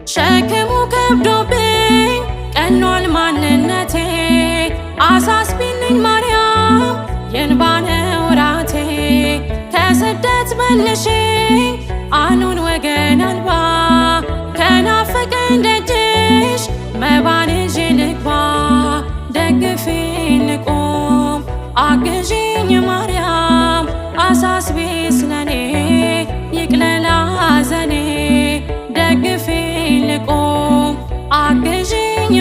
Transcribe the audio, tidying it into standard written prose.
ሸክሙ ከብዶብኝ ቀኗል ማንነቴ አሳስቢልኝ ማርያም የእንባ ነው ራቴ ከስደት መልሽኝ አኑን ወገን አልባ ከናፈቀኝ ደጅሽ መባን ይዤ ልግባ ደግፊኝ ልቁም አግዢኝ ማርያም አሳስቢ ስለኔ ይቅለል ሐዘኔ ደግፊኝ ልቁም አግዢኝ